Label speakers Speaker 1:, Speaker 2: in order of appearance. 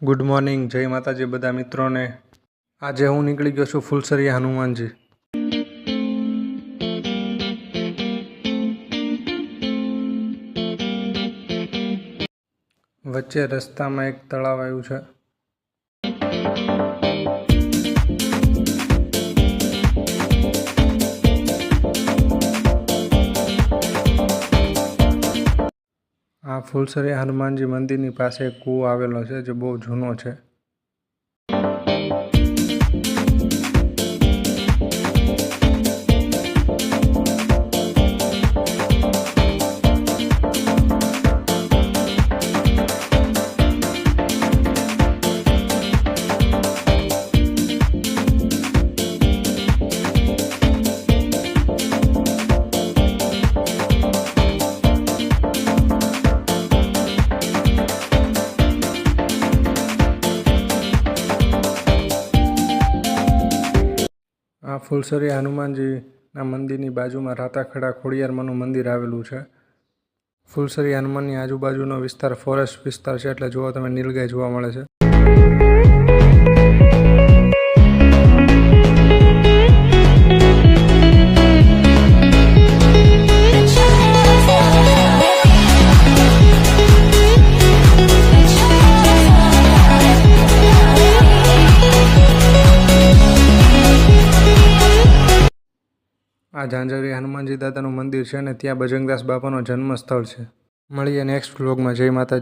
Speaker 1: Good morning, જય માતાજી બધા મિત્રોને। આજે હું નીકળી ગયો છું ફુલસરિયા હનુમાનજી। વચ્ચે રસ્તામાં એક તળાવ આવ્યું છે। આ ફુલસરિયા હનુમાનજી મંદિરની પાસે એક કૂવો આવેલો છે જે બહુ જૂનો છે। આ ફુલસરિયા હનુમાનજીના મંદિરની બાજુમાં રાતાખેડા ખોડિયારમાંનું મંદિર આવેલું છે। ફુલસરિયા હનુમાનની આજુબાજુનો વિસ્તાર ફોરેસ્ટ વિસ્તાર છે, એટલે જુઓ તમે નીલગાય જોવા મળે છે। આ ઝાંઝરિયા હનુમાનજી દાદાનું મંદિર છે અને ત્યાં બજરંગદાસ બાપાનો જન્મ સ્થળ છે। મળીએ નેક્સ્ટ વ્લોગમાં। જય માતાજી।